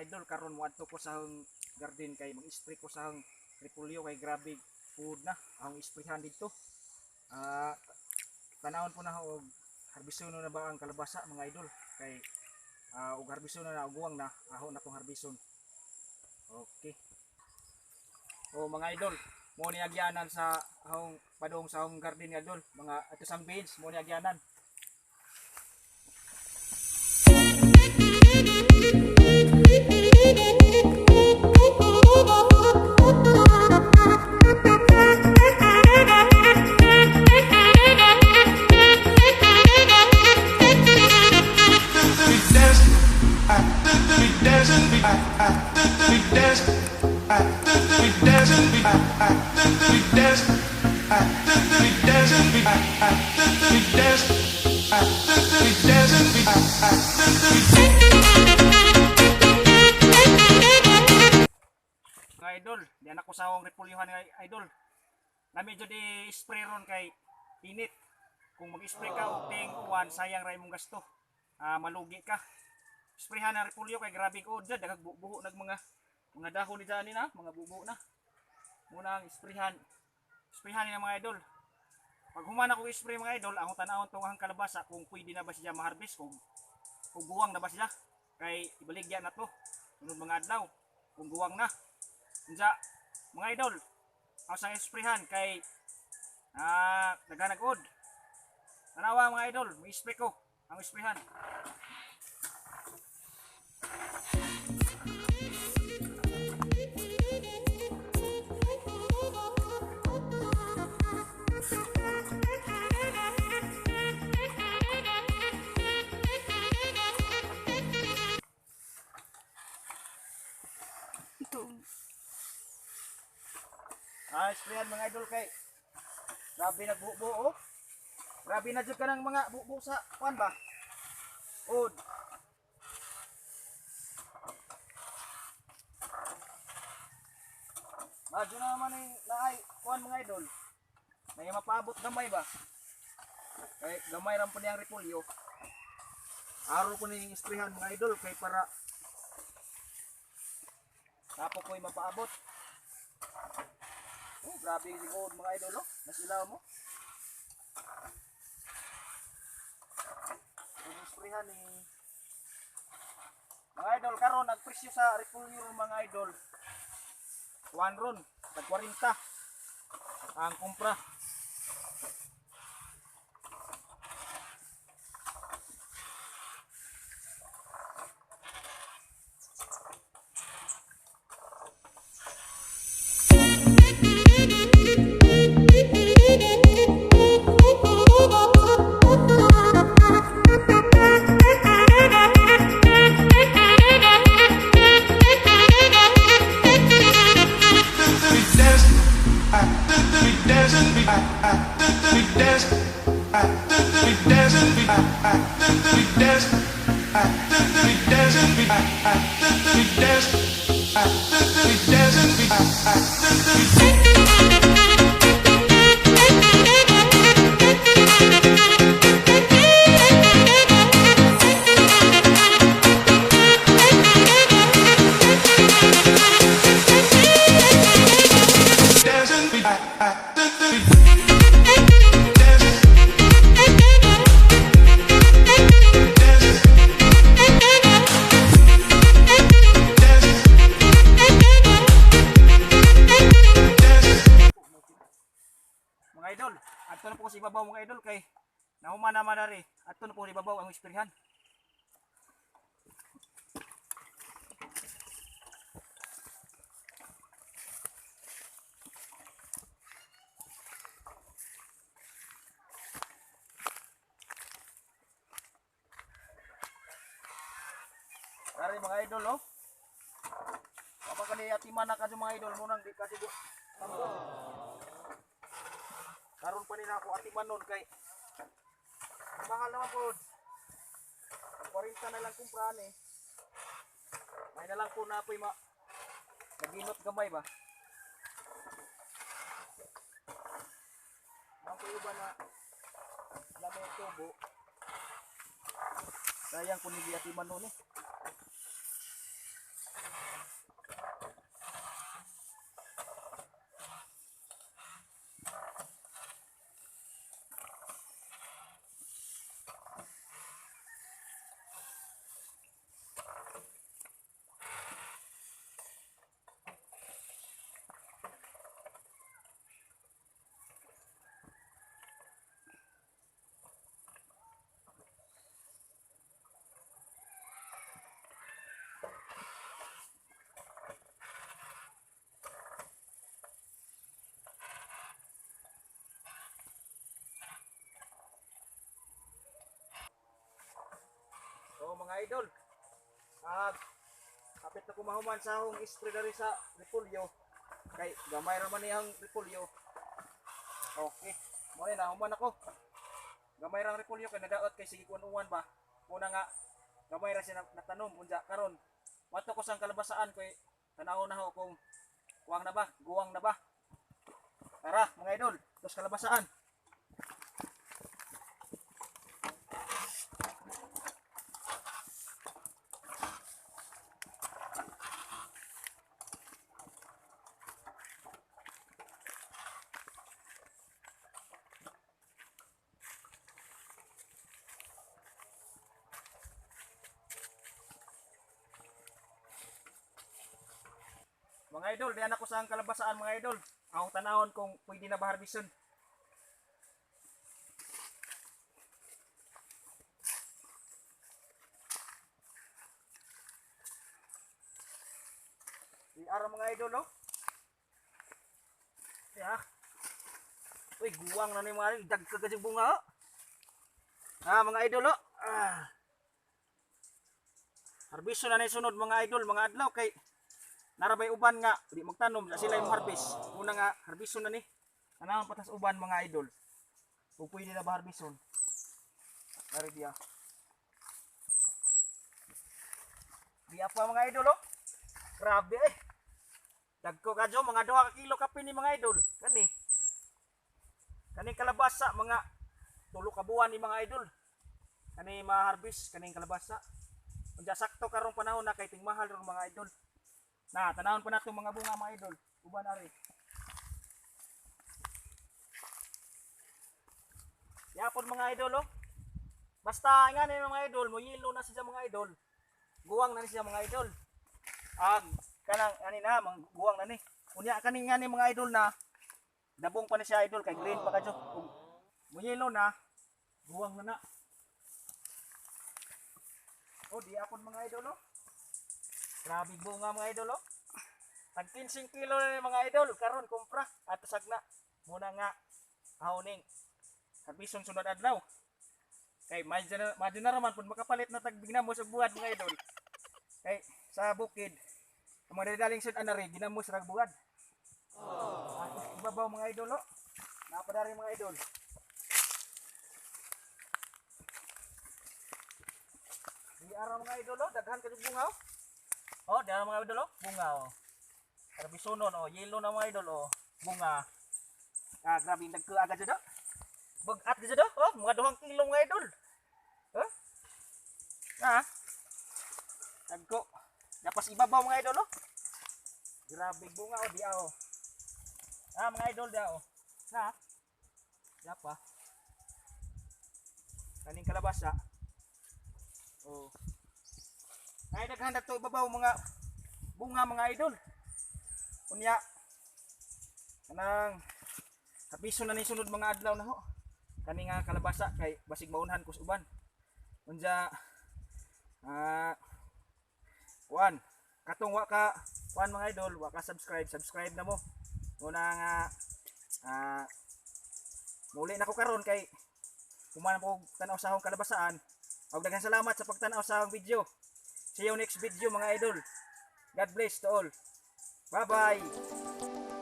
mga idol, karon mo adto ko sa hang garden kay mag-spray ko sa hang repolyo kay grabe food na ang isprayhan dito. Ah, tanawon po na og harbison na ba ang kalabasa mga idol kay og harbison na uguwang na aho na tong harbison. Okay. O mga idol, mo ni agyanan sa hang padong sa hang garden nga idol, mga atusang beans mo ni agyanan. Mga idol, di anak ko sa akong repolyohan nga idol. Na medyo di spray ron kay init. Kung mag-spray ka og ting uwan, sayang ra imong gasto. Malugi ka. Sprayhan ang repolyo kay grabe ko dyan, dagag buho nag mga dahon ni dyan na, mga bubo na. Muna ang sprayhan. Sprayhan ni mga idol. Pag humana ko spray mga idol, ang tanawon tong ang kalabasa kung pwede na ba siya ma-harvest, kung guwang na ba siya. Kay ibaligya na to. Sunod mga adlaw, kung guwang na. Unsa mga idol, ang sang sprayhan kay naganagod. Tanawa mga idol, may spray ko ang sprayhan. Sprayan mga idol kay grabe nagbuo oh. Grabe na jud kanang mga buo sa kuan ba? Od. Madyo na naman yung naay kuan mga idol. May mapaabot gamay ba? Kay gamay ram po niyang repolyo. Araw ko ning sprayhan mga idol kay para tapo ko'y mapaabot. Oh, grabe yung sigod mga idol, no? Nasilaw mo. Yung sprayhan ni mga idol, karon nagpresyo sa repolyo mga idol. 1 ron, tag 40 ang kumpra. Mga idol, adto na po sa ibabaw mga idol kay nahuman naman na rin. Adto na po sa ibabaw ang isprayhan. Dari mga idol oh. Kapag kaniyatiman na kasi mga idol, munang di kasi karon pa nila ako atiman nun kay mahal naman po. 40 na lang kumprahan eh. May na lang po na apoy naginot gamay ba. Ang po iba na lamay tubo. Sayang kung hindi atiman nun eh. mga idol. Kapit na kumahuman sa akong spray dari sa repolyo. Kay gamay ra man niyang repolyo. Okay. Mo na human ako. Gamay ra ang repolyo kay nadaot kay sige kuan-uwan ba. Muna nga gamay ra siya natanom unja karon. Wato ko sang kalabasaan kay tanaw na ho kung kuwang na ba, guwang na ba. Tara mga idol, tos kalabasaan. Mga idol, diyan ako sa kalabasaan mga idol. Akong tanahon kung pwede na ba harbison. Iara mga idol oh. Ya. Uy, guwang na ni mga idol, dag kagajig bunga oh. Mga idol oh. Harbison na ni sunod mga idol, mga adlaw kay narabay uban nga di magtanom sa sila yung harvest. Una nga harbison na ni. Tanang patas uban mga idol. Kung pwede na ba harbison. Dari dia. Di apa mga idol oh. Grabe eh. Dagko kadyo mga 2 ka kilo kape ni mga idol. Kani. Kani kalabasa mga 3 ka buwan ni mga idol. Kani ma-harvest kaning kalabasa. Unja sakto karong panahon na kay ting mahal ron mga idol. Na, tanawon pa nato mga bunga mga idol. Uban ari. Yapon mga idol oh. Basta nga ni mga idol, mo yelo na siya mga idol. Guwang na ni siya mga idol. Kanang ani na guwang na ni. Unya kaning nga ni mga idol na dabong pa ni siya idol kay green pa kadyo. Mo yelo na guwang na na. Oh, di apon mga idol oh. Grabe bunga mga idol oh. Tag 15 kilo na mga idol karon kumpra at sagna. Muna nga ahoning. Harbison sunod adlaw. Kay madyo na raman pud makapalit na tag ginamos og buwad mga idol. Kay sa bukid ang mga dadaling sud anari ginamos ra buwad. Ibabaw mga idol oh. Napadari mga idol. Di ara mga idol oh, daghan ka bunga oh. Oh, dara mga idol oh, bunga oh. Harbisonon oh, yellow na mga idol oh, bunga. Grabe dagko agad jud oh. Bagat jud oh, mga 2 kilo mga idol. Dagko. Dapas ibabaw mga idol oh. Grabe bunga oh, dia oh. Mga idol dia oh. Dapa. Kaning kalabasa. Oh. Ay daghan to ibabaw mga bunga mga idol. Unya kanang habiso na ni sunod mga adlaw na ho. Kani nga kalabasa kay basig maunhan kus uban. Unja katong wa ka mga idol, wa ka subscribe na mo. Una nga muli na ko karon kay kuman ko tanaw sa akong kalabasaan. Og daghang salamat sa pagtanaw sa akong video. See you next video mga idol. God bless to all. Bye bye.